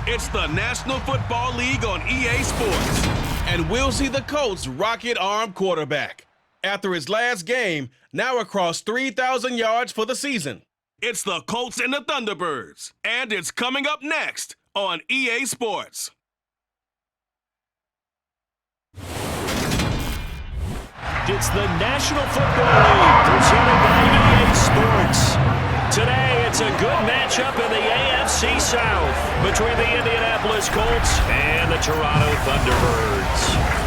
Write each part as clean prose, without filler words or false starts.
It's the National Football League on EA Sports. And we'll see the Colts' rocket-armed quarterback. After his last game, now across 3,000 yards for the season. It's the Colts and the Thunderbirds. And it's coming up next on EA Sports. It's the National Football League presented by EA Sports. Today, it's a good matchup in the AFC South between the Indianapolis Colts and the Toronto Thunderbirds.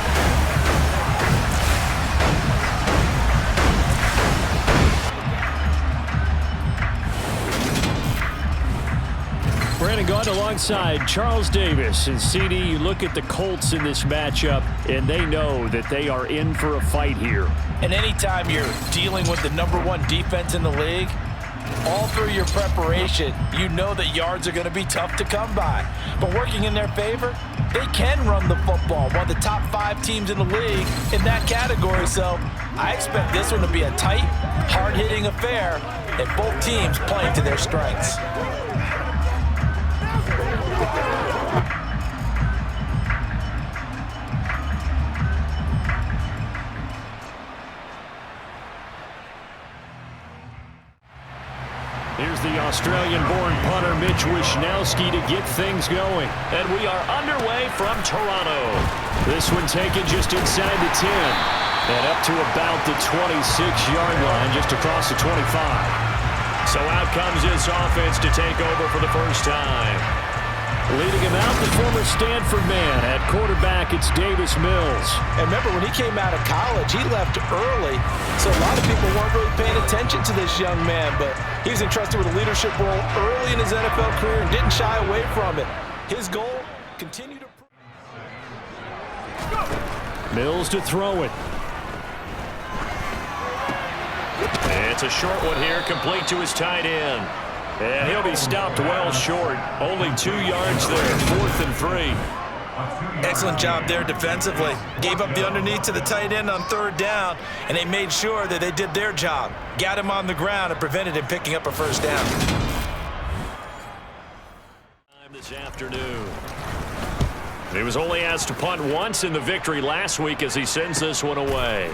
Brandon Gaudin alongside Charles Davis. And CD, you look at the Colts in this matchup, and they know that they are in for a fight here. And anytime you're dealing with the #1 defense in the league, all through your preparation, you know that yards are going to be tough to come by. But working in their favor, they can run the football. One of the top 5 teams in the league in that category. So I expect this one to be a tight, hard-hitting affair, and both teams playing to their strengths. Here's the Australian-born punter Mitch Wishnowsky to get things going. And we are underway from Toronto. This one taken just inside the 10. And up to about the 26-yard line, just across the 25. So out comes this offense to take over for the first time. Leading him out, the former Stanford man. At quarterback, it's Davis Mills. And remember, when he came out of college, he left early. So a lot of people weren't really paying attention to this young man. But he was entrusted with a leadership role early in his NFL career and didn't shy away from it. His goal, continue to... Mills to throw it. It's a short one here, complete to his tight end. And he'll be stopped well short. Only 2 yards there, 4th and 3. Excellent job there defensively. Gave up the underneath to the tight end on 3rd down, and they made sure that they did their job. Got him on the ground and prevented him picking up a 1st down. This afternoon. He was only asked to punt once in the victory last week as he sends this one away.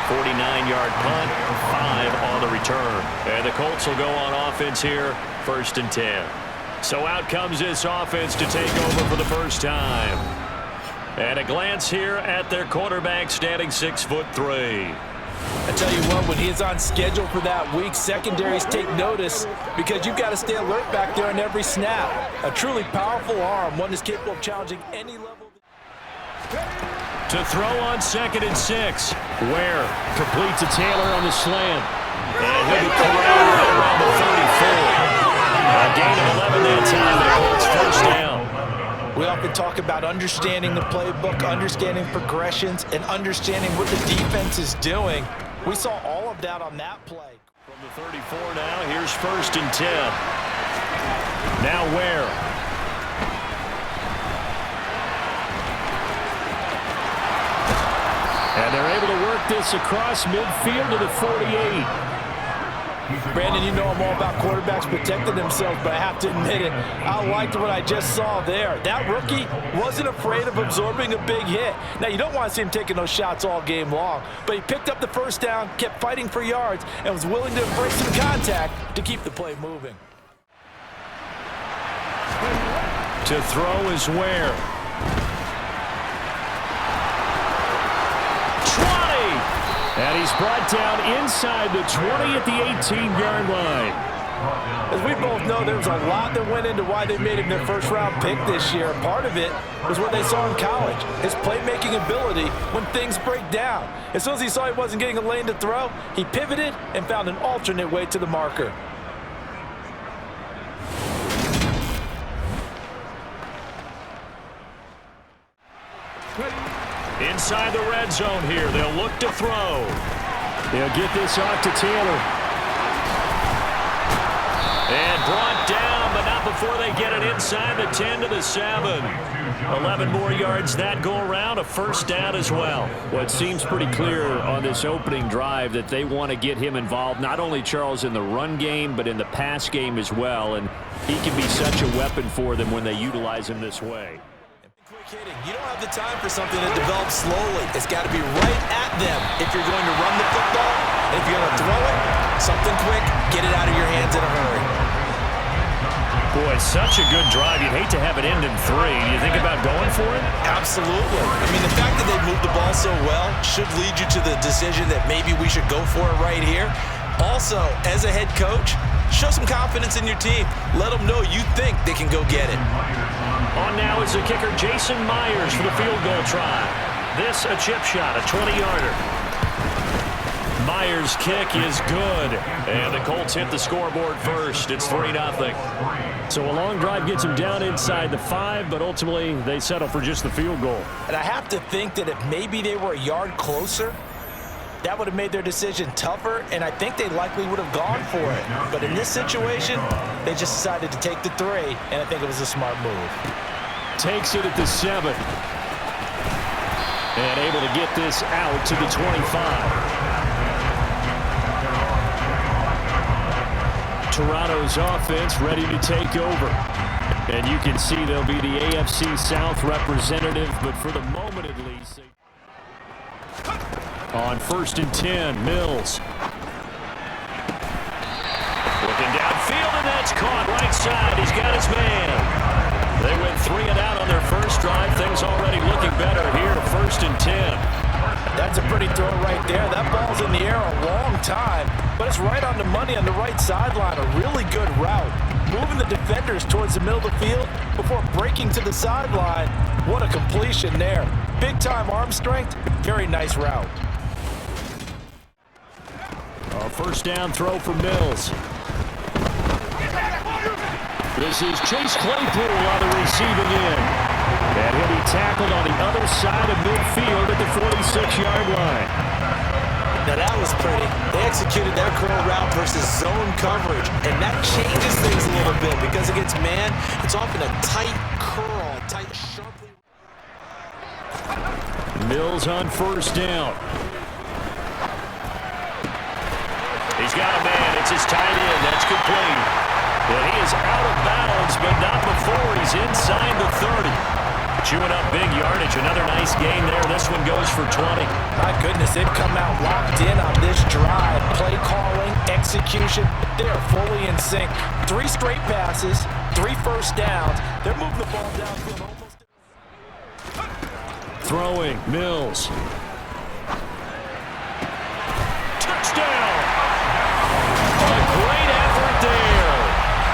49-yard punt, 5 on the return. And the Colts will go on offense here, 1st and 10. So out comes this offense to take over for the first time. And a glance here at their quarterback, standing 6'3". I tell you what, when he's on schedule for that week, secondaries take notice because you've got to stay alert back there on every snap. A truly powerful arm, one that's capable of challenging any level. To throw on 2nd and 6. Ware completes to Taylor on the slant. And he'll be corralled right around the 34. A gain of 11 that time, and it's 1st down. We often talk about understanding the playbook, understanding progressions, and understanding what the defense is doing. We saw all of that on that play. From the 34 now, here's 1st and 10. Now Ware. And they're able to work this across midfield to the 48. Brandon, you know I'm all about quarterbacks protecting themselves, but I have to admit it, I liked what I just saw there. That rookie wasn't afraid of absorbing a big hit. Now, you don't want to see him taking those shots all game long, but he picked up the 1st down, kept fighting for yards, and was willing to embrace some contact to keep the play moving. To throw is Ware. And he's brought down inside the 20 at the 18-yard line. As we both know, there was a lot that went into why they made him their 1st-round pick this year. Part of it was what they saw in college, his playmaking ability when things break down. As soon as he saw he wasn't getting a lane to throw, he pivoted and found an alternate way to the marker. Inside the red zone here, they'll look to throw. They'll get this off to Taylor. And brought down, but not before before they get it inside the 10 to the 7. 11 more yards that go around, a first down as well. Well, it seems pretty clear on this opening drive that they want to get him involved, not only Charles in the run game, but in the pass game as well. And he can be such a weapon for them when they utilize him this way. Quick hitting. You don't have the time for something that develops slowly. It's got to be right at them if you're going to run the football. And if you're going to throw it, something quick, get it out of your hands in a hurry. Boy, such a good drive. You'd hate to have it end in 3. You think about going for it? Absolutely. I mean, the fact that they moved the ball so well should lead you to the decision that maybe we should go for it right here. Also, as a head coach, show some confidence in your team. Let them know you think they can go get it. On now is the kicker, Jason Myers, for the field goal try. This a chip shot, a 20-yarder. Myers' kick is good, and the Colts hit the scoreboard first. It's 3-0. So a long drive gets them down inside the 5, but ultimately they settle for just the field goal. And I have to think that if maybe they were a yard closer, that would have made their decision tougher, and I think they likely would have gone for it. But in this situation, they just decided to take the 3, and I think it was a smart move. Takes it at the 7. And able to get this out to the 25. Toronto's offense ready to take over. And you can see they'll be the AFC South representative, but for the moment at least. On 1st and 10, Mills. Looking downfield, and that's caught right side. He's got his man. They went 3 and out on their first drive. Things already looking better here. 1st and 10. That's a pretty throw right there. That ball's in the air a long time, but it's right on the money on the right sideline. A really good route. Moving the defenders towards the middle of the field before breaking to the sideline. What a completion there. Big-time arm strength. Very nice route. A first down throw for Mills. This is Chase Claypool on the receiving end. And he'll be tackled on the other side of midfield at the 46-yard line. Now that was pretty. They executed that curl route versus zone coverage, and that changes things a little bit because against man, it's often a tight curl, tight, sharply. Mills on first down. He's got a man. It's his tight end. That's complete. But he is out of bounds, but not before he's inside the 30. Chewing up big yardage. Another nice gain there. This one goes for 20. My goodness, they've come out locked in on this drive. Play calling, execution, they are fully in sync. 3 straight passes, 3 first downs. They're moving the ball downfield almost. Throwing, Mills. Touchdown! A great effort there.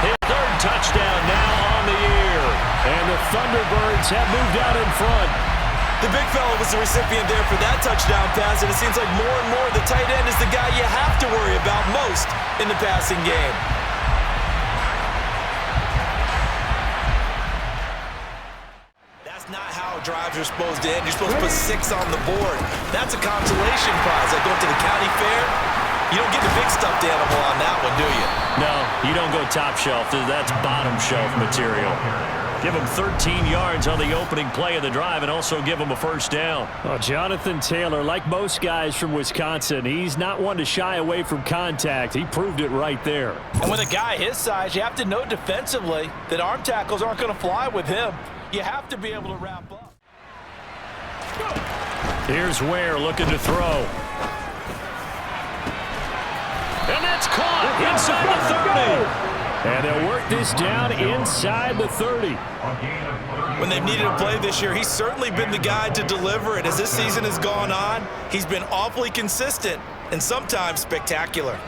His 3rd touchdown now on the year. And the Thunderbirds have moved out in front. The big fella was the recipient there for that touchdown pass, and it seems like more and more the tight end is the guy you have to worry about most in the passing game. That's not how drives are supposed to end. You're supposed to put 6 on the board. That's a consolation prize. Like going to the county fair, you don't get the big stuffed animal on that one, do you? No, you don't go top shelf. That's bottom shelf material. Give him 13 yards on the opening play of the drive and also give him a first down. Oh, Jonathan Taylor, like most guys from Wisconsin, he's not one to shy away from contact. He proved it right there. And with a guy his size, you have to know defensively that arm tackles aren't going to fly with him. You have to be able to wrap up. Here's Ware looking to throw. And that's caught inside the 30. And they'll work this down inside the 30. When they've needed a play this year, he's certainly been the guy to deliver it. As this season has gone on, he's been awfully consistent and sometimes spectacular.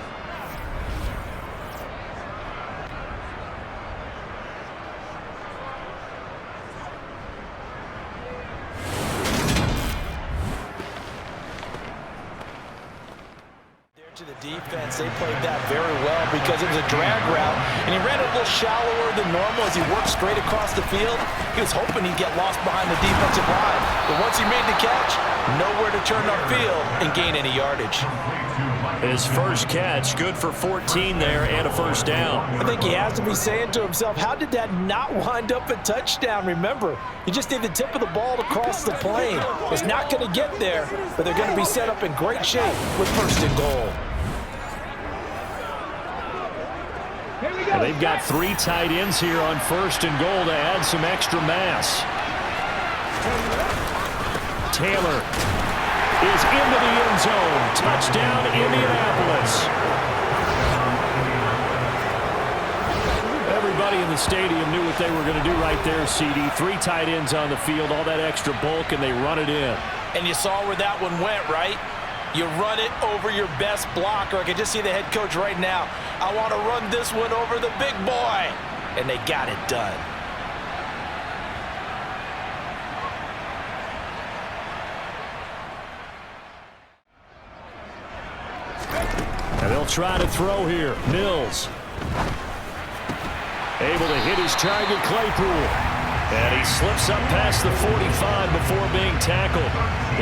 To the defense, they played that very well because it was a drag route, and he ran a little shallower than normal as he worked straight across the field. He was hoping he'd get lost behind the defensive line, but once he made the catch, nowhere to turn upfield and gain any yardage. His first catch, good for 14 there and a first down. I think he has to be saying to himself, how did that not wind up a touchdown? Remember, you just need the tip of the ball to cross the plane. It's not going to get there, but they're going to be set up in great shape with first and goal. And they've got 3 tight ends here on first and goal to add some extra mass. Taylor is into the end zone. Touchdown, Indianapolis. Everybody in the stadium knew what they were going to do right there, CD. 3 tight ends on the field, all that extra bulk, and they run it in. And you saw where that one went, right? You run it over your best blocker. I can just see the head coach right now. I want to run this one over the big boy. And they got it done. And they'll try to throw here. Mills. Able to hit his target, Claypool. And he slips up past the 45 before being tackled.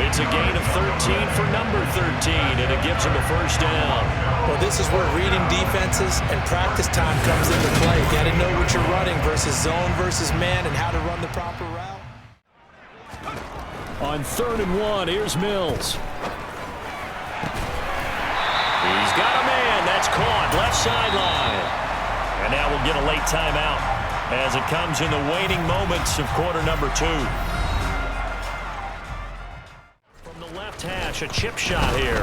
It's a gain of 13 for number 13, and it gives him a first down. Well, this is where reading defenses and practice time comes into play. You got to know what you're running versus zone versus man and how to run the proper route. On 3rd and 1, here's Mills. He's got a man. That's caught. Left sideline. And now we'll get a late timeout as it comes in the waning moments of quarter number 2. From the left hash, a chip shot here.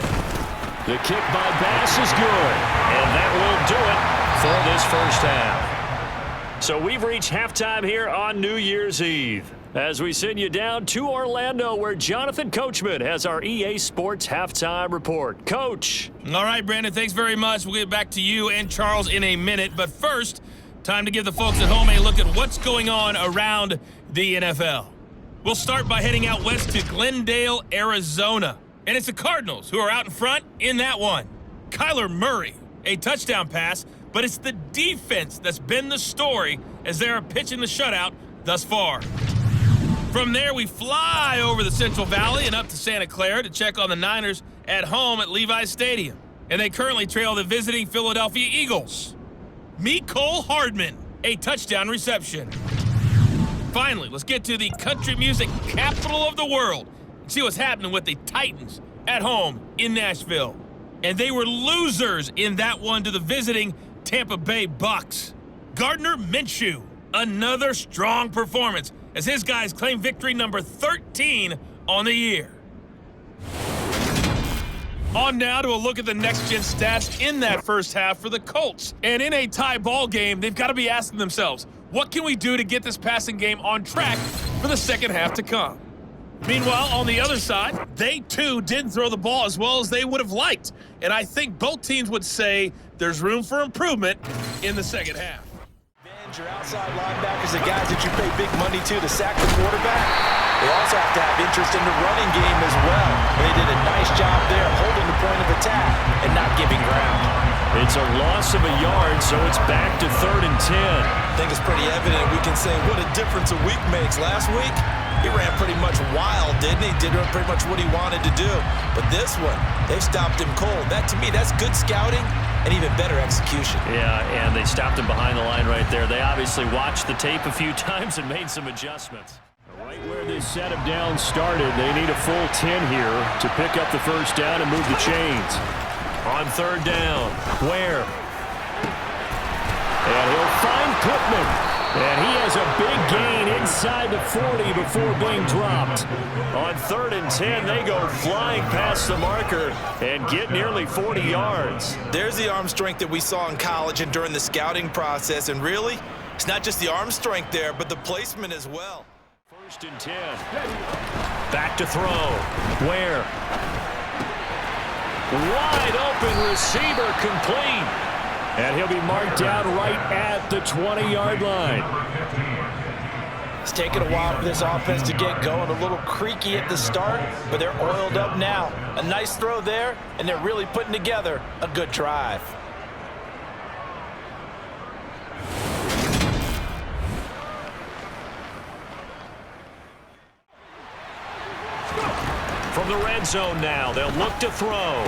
The kick by Bass is good. And that will do it for this first half. So we've reached halftime here on New Year's Eve, as we send you down to Orlando, where Jonathan Coachman has our EA Sports halftime report. Coach. All right, Brandon, thanks very much. We'll get back to you and Charles in a minute. But first, time to give the folks at home a look at what's going on around the NFL. We'll start by heading out west to Glendale, Arizona. And it's the Cardinals who are out in front in that one. Kyler Murray, a touchdown pass, but it's the defense that's been the story as they're pitching the shutout thus far. From there, we fly over the Central Valley and up to Santa Clara to check on the Niners at home at Levi's Stadium. And they currently trail the visiting Philadelphia Eagles. Mecole Hardman, a touchdown reception. Finally, let's get to the country music capital of the world and see what's happening with the Titans at home in Nashville. And they were losers in that one to the visiting Tampa Bay Bucks. Gardner Minshew, another strong performance as his guys claim victory number 13 on the year. On now to a look at the next-gen stats in that first half for the Colts. And in a tie ball game, they've got to be asking themselves, what can we do to get this passing game on track for the second half to come? Meanwhile, on the other side, they too didn't throw the ball as well as they would have liked. And I think both teams would say there's room for improvement in the second half. Your outside linebackers, the guys that you pay big money to sack the quarterback, they also have to have interest in the running game as well. They did a nice job there holding the point of attack and not giving ground. It's a loss of a yard, so it's back to 3rd and 10. I think it's pretty evident we can say what a difference a week makes. Last week, he ran pretty much wild, didn't he? Did pretty much what he wanted to do. But this one, they stopped him cold. That, to me, that's good scouting and even better execution. Yeah, and they stopped him behind the line right there. They obviously watched the tape a few times and made some adjustments. Right where this setup down started, they need a full 10 here to pick up the first down and move the chains. On 3rd down, Ware. And he'll find Pittman. And he has a big gain inside the 40 before being dropped. On 3rd and 10, they go flying past the marker and get nearly 40 yards. There's the arm strength that we saw in college and during the scouting process. And really, it's not just the arm strength there, but the placement as well. 1st and 10. Back to throw. Ware. Wide open receiver, complete. And he'll be marked down right at the 20-yard line. It's taken a while for this offense to get going. A little creaky at the start, but they're oiled up now. A nice throw there, and they're really putting together a good drive. From the red zone now, they'll look to throw.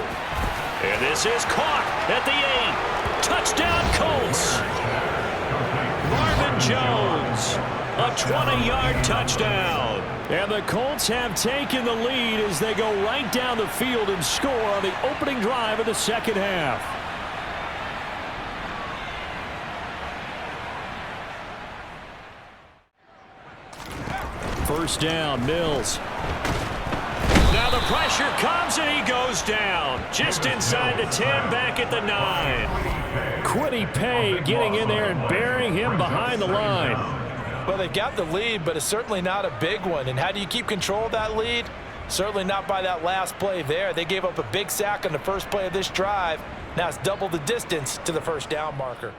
And this is caught at the 8. Touchdown, Colts. Marvin Jones, a 20-yard touchdown. And the Colts have taken the lead as they go right down the field and score on the opening drive of the second half. First down, Mills. Now the pressure comes and he goes down. Just inside the 10, back at the 9. Quiddy Pay getting in there and burying him behind the line. Well, they've got the lead, but it's certainly not a big one. And how do you keep control of that lead? Certainly not by that last play there. They gave up a big sack on the first play of this drive. Now it's double the distance to the first down marker.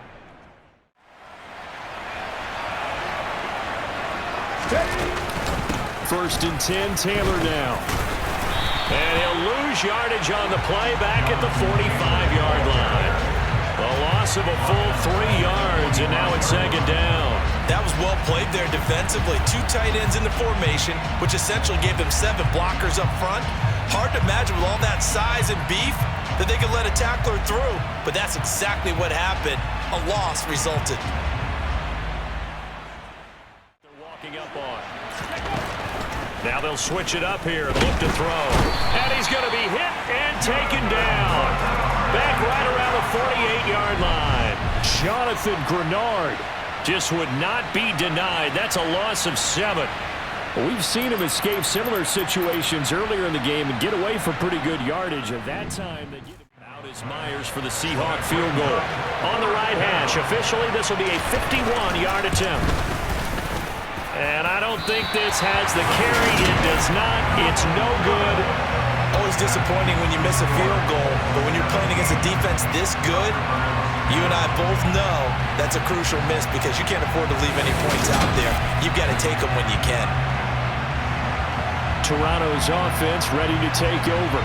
First and 10, Taylor now. And he'll lose yardage on the play back at the 45-yard line. A loss of a full 3 yards, and now it's second down. That was well played there defensively. 2 tight ends in the formation, which essentially gave them 7 blockers up front. Hard to imagine with all that size and beef that they could let a tackler through, but that's exactly what happened. A loss resulted. They're walking up on. Now they'll switch it up here and look to throw. And he's going to be hit and taken down. Back right around the 48-yard line. Jonathan Grenard just would not be denied. That's a loss of 7. Well, we've seen him escape similar situations earlier in the game and get away for pretty good yardage. At that time, they get him out as Myers for the Seahawk field goal. On the right hash, officially this will be a 51-yard attempt. And I don't think this has the carry. It does not. It's no good. Always disappointing when you miss a field goal, but when you're playing against a defense this good, you and I both know that's a crucial miss because you can't afford to leave any points out there. You've got to take them when you can. Toronto's offense ready to take over.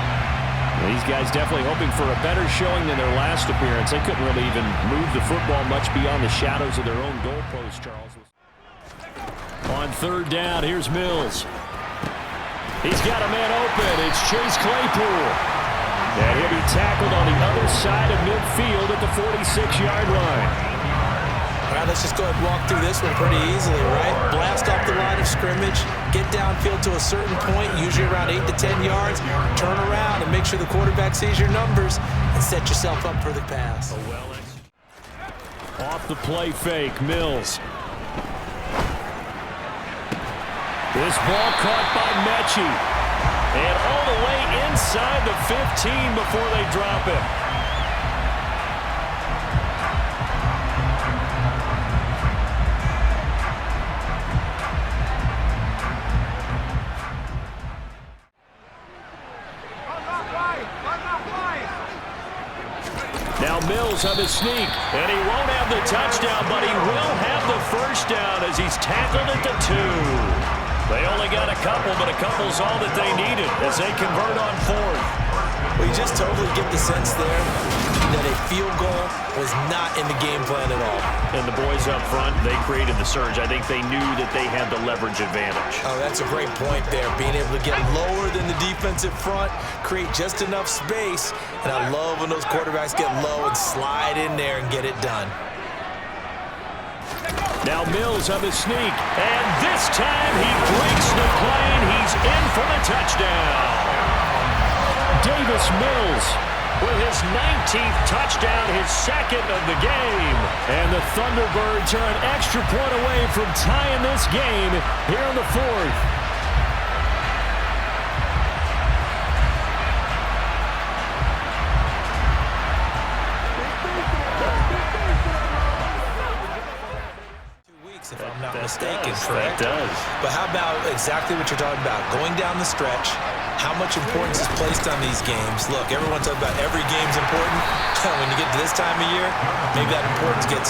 These guys definitely hoping for a better showing than their last appearance. They couldn't really even move the football much beyond the shadows of their own goalpost, Charles. On third down, here's Mills. He's got a man open. It's Chase Claypool. And he'll be tackled on the other side of midfield at the 46-yard line. All right, let's just go ahead and walk through this one pretty easily, right? Blast off the line of scrimmage, get downfield to a certain point, usually around 8 to 10 yards, turn around and make sure the quarterback sees your numbers and set yourself up for the pass. Off the play fake, Mills. This ball caught by Mechie. And all the way inside the 15 before they drop it. Now Mills on the sneak. And he won't have the touchdown, but he will have the first down as he's tackled at the 2. They only got a couple, but a couple's all that they needed as they convert on 4th. Well, you just totally get the sense there that a field goal was not in the game plan at all. And the boys up front, they created the surge. I think they knew that they had the leverage advantage. Oh, that's a great point there. Being able to get lower than the defensive front, create just enough space. And I love when those quarterbacks get low and slide in there and get it done. Now Mills on the sneak, and this time he breaks the play, and he's in for the touchdown. Davis Mills with his 19th touchdown, his 2nd of the game. And the Thunderbirds are an extra point away from tying this game here in the 4th. If I'm not mistaken, correct? That does. But how about exactly what you're talking about? Going down the stretch, how much importance is placed on these games? Look, everyone talks about every game's important. When you get to this time of year, maybe that importance gets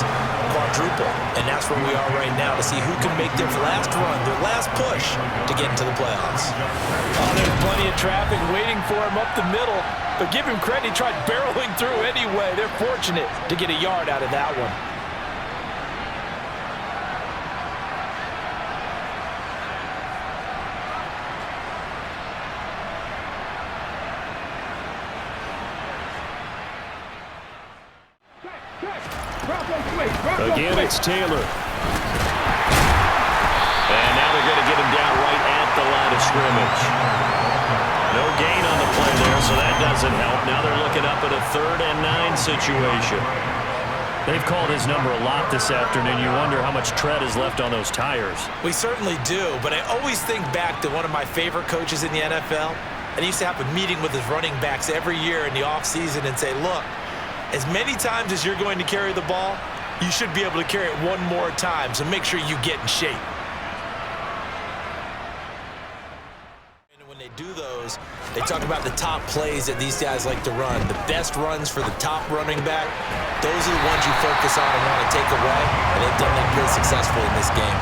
quadruple. And that's where we are right now to see who can make their last run, their last push to get into the playoffs. Oh, there's plenty of traffic waiting for him up the middle. But give him credit, he tried barreling through anyway. They're fortunate to get a yard out of that one. Again, it's Taylor. And now they're going to get him down right at the line of scrimmage. No gain on the play there, so that doesn't help. Now they're looking up at a 3rd and 9 situation. They've called his number a lot this afternoon. You wonder how much tread is left on those tires. We certainly do, but I always think back to one of my favorite coaches in the NFL. And he used to have a meeting with his running backs every year in the offseason and say, look, as many times as you're going to carry the ball, you should be able to carry it one more time, so make sure you get in shape. And when they do those, they talk about the top plays that these guys like to run. The best runs for the top running back, those are the ones you focus on and want to take away, and they've done that pretty successfully in this game.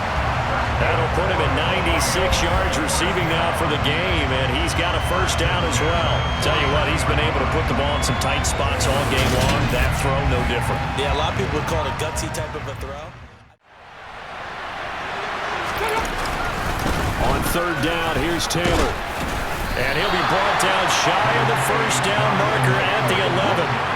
That'll put him at 96 yards receiving now for the game, and he's got a 1st down as well. Tell you what, he's been able to put the ball in some tight spots all game long. That throw, no different. Yeah, a lot of people would call it a gutsy type of a throw. On 3rd down, here's Taylor. And he'll be brought down shy of the 1st down marker at the 11.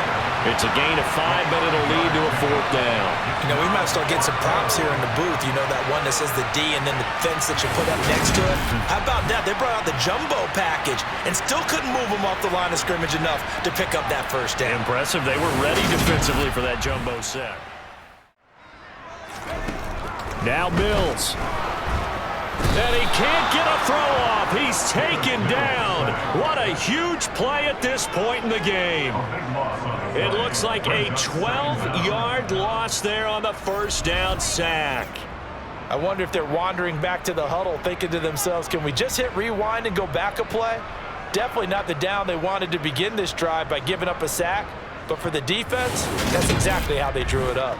It's a gain of 5, but it'll lead to a 4th down. You know, we might start getting some props here in the booth. You know, that one that says the D and then the fence that you put up next to it. How about that? They brought out the jumbo package and still couldn't move them off the line of scrimmage enough to pick up that 1st down. Impressive. They were ready defensively for that jumbo set. Now Mills. And he can't get a throw off. He's taken down. What a huge play at this point in the game. It looks like a 12-yard loss there on the 1st down sack. I wonder if they're wandering back to the huddle thinking to themselves, can we just hit rewind and go back a play? Definitely not the down they wanted to begin this drive by giving up a sack. But for the defense, that's exactly how they drew it up.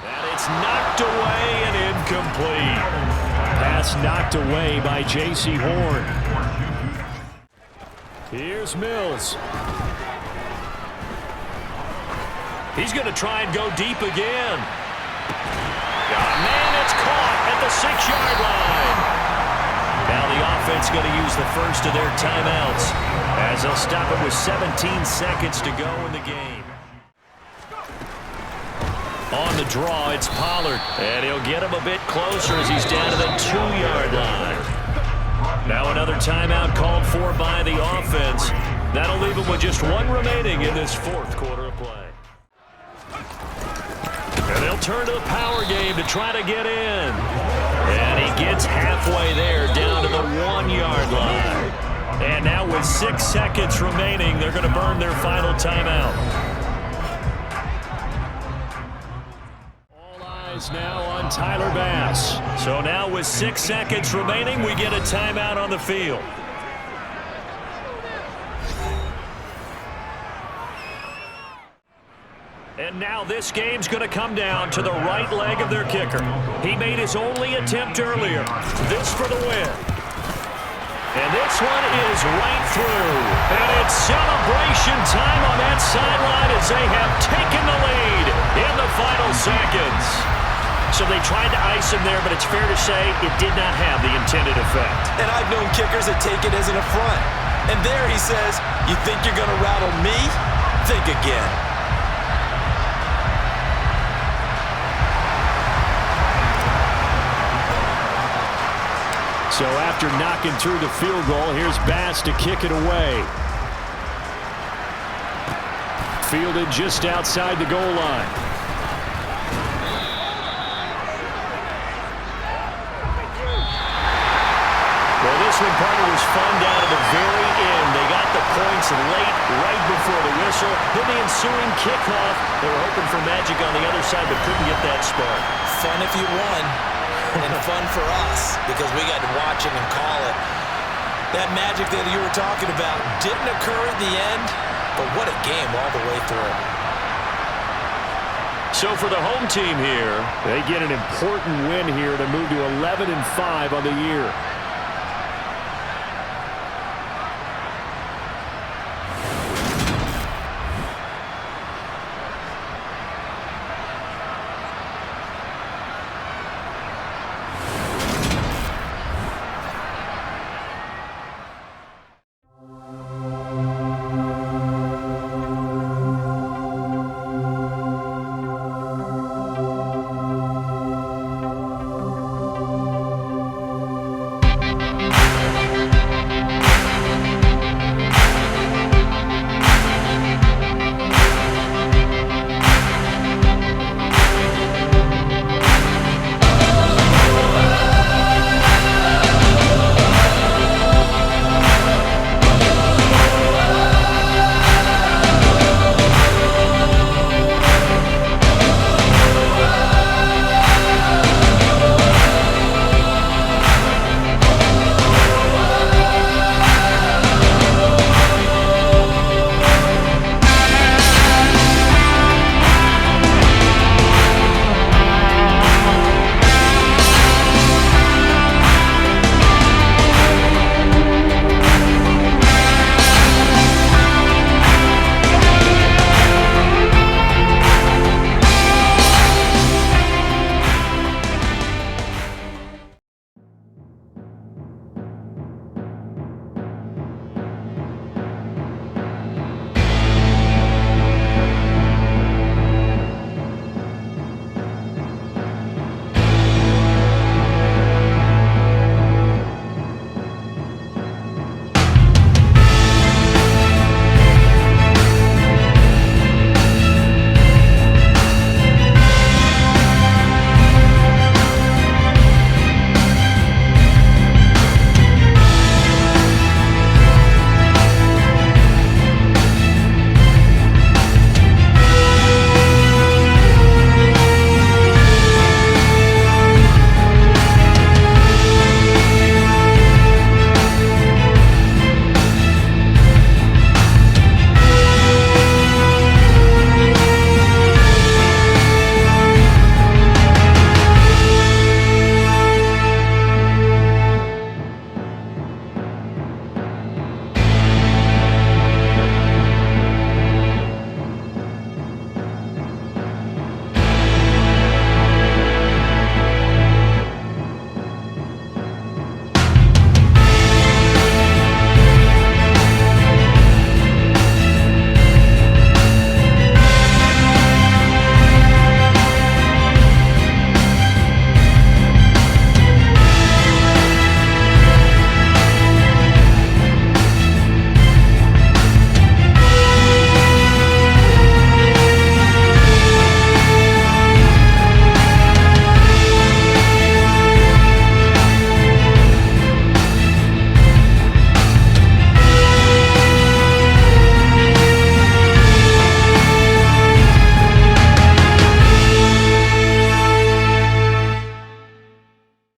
And it's knocked away and incomplete. Pass knocked away by J.C. Horn. Here's Mills. He's going to try and go deep again. Man, it's caught at the 6-yard line. Now the offense going to use the first of their timeouts as they'll stop it with 17 seconds to go in the game. On the draw, it's Pollard, and he'll get him a bit closer as he's down to the 2-yard line. Now another timeout called for by the offense. That'll leave him with just 1 remaining in this 4th quarter of play. And they'll turn to the power game to try to get in. And he gets halfway there, down to the 1-yard line. And now with 6 seconds remaining, they're going to burn their final timeout. Now on Tyler Bass. So now with 6 seconds remaining, we get a timeout on the field. And now this game's going to come down to the right leg of their kicker. He made his only attempt earlier. This for the win. And this one is right through. And it's celebration time on that sideline as they have taken the lead in the final seconds. So they tried to ice him there, but it's fair to say it did not have the intended effect. And I've known kickers that take it as an affront. And there he says, you think you're going to rattle me? Think again. So after knocking through the field goal, here's Bass to kick it away. Fielded just outside the goal line. Well, this one, partner, was fun down to the very end. They got the points late, right before the whistle. Then the ensuing kickoff. They were hoping for magic on the other side, but couldn't get that spark. Fun if you won. And fun for us because we got to watch him and call it. That magic that you were talking about didn't occur at the end, but what a game all the way through. So for the home team here, they get an important win here to move to 11-5 on the year.